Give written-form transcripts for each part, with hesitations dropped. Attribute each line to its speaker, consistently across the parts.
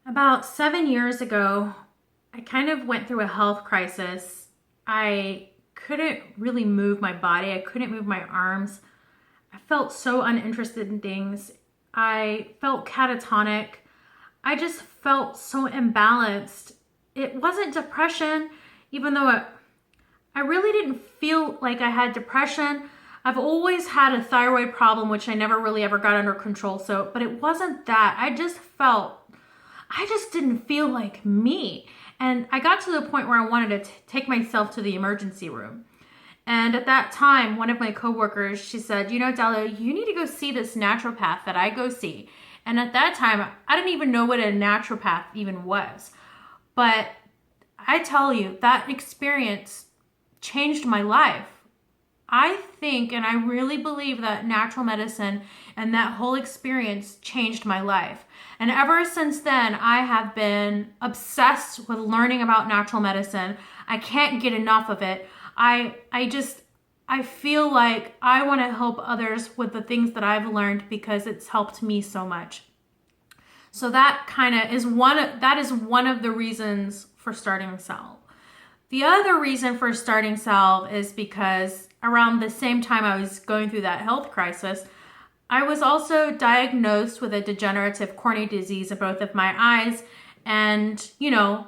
Speaker 1: About 7 years ago, I kind of went through a health crisis. I couldn't really move my body. I couldn't move my arms. I felt so uninterested in things. I felt catatonic. I just felt so imbalanced. It wasn't depression, even though I really didn't feel like I had depression. I've always had a thyroid problem, which I never really ever got under control. But it wasn't that. I just didn't feel like me. And I got to the point where I wanted to take myself to the emergency room. And at that time, one of my coworkers, she said, Dahlia, you need to go see this naturopath that I go see. And at that time, I didn't even know what a naturopath even was. But I tell you, that experience changed my life. I think and I really believe that natural medicine and that whole experience changed my life. And ever since then, I have been obsessed with learning about natural medicine. I can't get enough of it. I feel like I want to help others with the things that I've learned because it's helped me so much. So that kind of is one of the reasons for starting Salve. The other reason for starting Salve is because around the same time I was going through that health crisis, I was also diagnosed with a degenerative corneal disease in both of my eyes. And,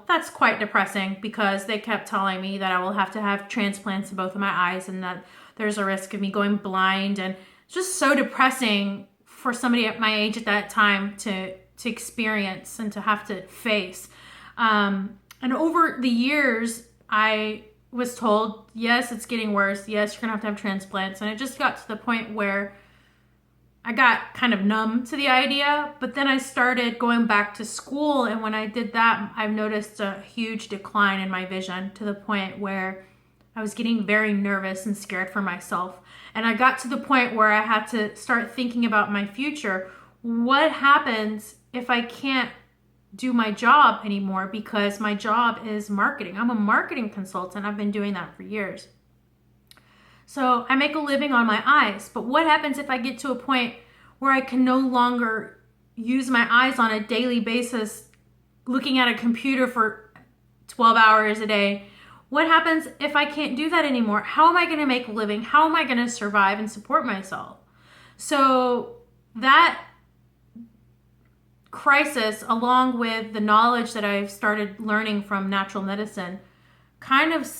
Speaker 1: that's quite depressing because they kept telling me that I will have to have transplants in both of my eyes and that there's a risk of me going blind. And it's just so depressing for somebody at my age at that time to experience and to have to face. And over the years, I was told, yes, it's getting worse. Yes, you're going to have transplants. And it just got to the point where I got kind of numb to the idea, but then I started going back to school. And when I did that, I've noticed a huge decline in my vision to the point where I was getting very nervous and scared for myself. And I got to the point where I had to start thinking about my future. What happens if I can't do my job anymore? Because my job is marketing. I'm a marketing consultant. I've been doing that for years. So I make a living on my eyes, but what happens if I get to a point where I can no longer use my eyes on a daily basis, looking at a computer for 12 hours a day? What happens if I can't do that anymore? How am I going to make a living? How am I going to survive and support myself? So that crisis, along with the knowledge that I've started learning from natural medicine, kind of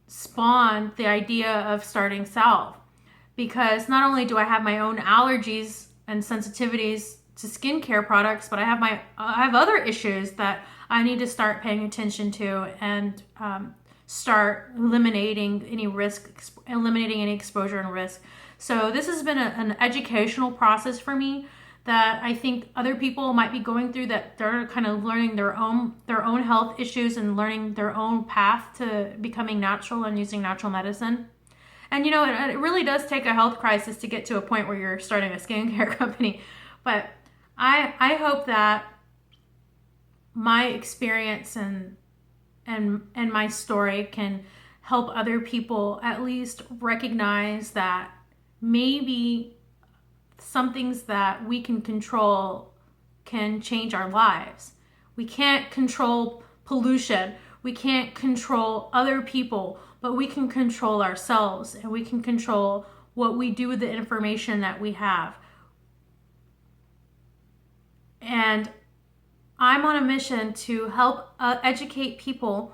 Speaker 1: spawned the idea of starting Salve, because not only do I have my own allergies and sensitivities to skincare products, but I have other issues that I need to start paying attention to and start eliminating any exposure and risk. So this has been an educational process for me that I think other people might be going through, that they're kind of learning their own health issues and learning their own path to becoming natural and using natural medicine. And it really does take a health crisis to get to a point where you're starting a skincare company. But I hope that my experience and my story can help other people at least recognize that maybe some things that we can control can change our lives. We can't control pollution. We can't control other people, but we can control ourselves, and we can control what we do with the information that we have. And I'm on a mission to help educate people,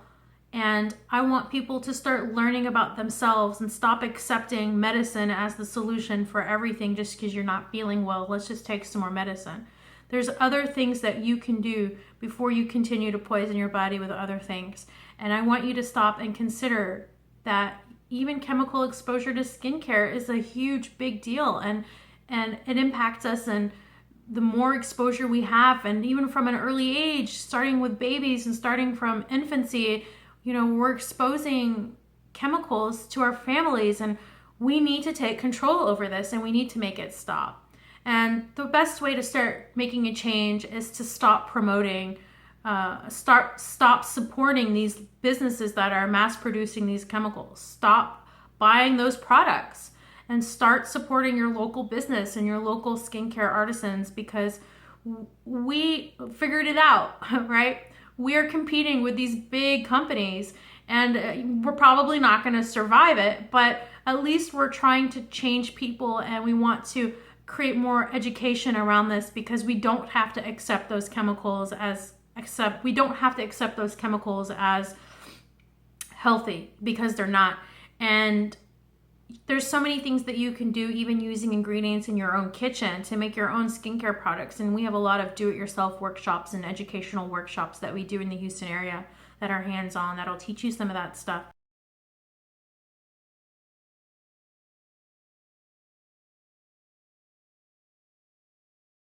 Speaker 1: and I want people to start learning about themselves and stop accepting medicine as the solution for everything just because you're not feeling well. Let's just take some more medicine. There's other things that you can do before you continue to poison your body with other things. And I want you to stop and consider that even chemical exposure to skincare is a huge, big deal. And it impacts us, and the more exposure we have, and even from an early age, starting with babies and starting from infancy, we're exposing chemicals to our families, and we need to take control over this, and we need to make it stop. And the best way to start making a change is to stop promoting, stop supporting these businesses that are mass producing these chemicals. Stop buying those products and start supporting your local business and your local skincare artisans, because we figured it out, right? We're competing with these big companies, and we're probably not going to survive it, but at least we're trying to change people, and we want to create more education around this, because we don't have to accept those chemicals as healthy, because they're not. And there's so many things that you can do, even using ingredients in your own kitchen, to make your own skincare products. And we have a lot of do-it-yourself workshops and educational workshops that we do in the Houston area that are hands-on, that'll teach you some of that stuff.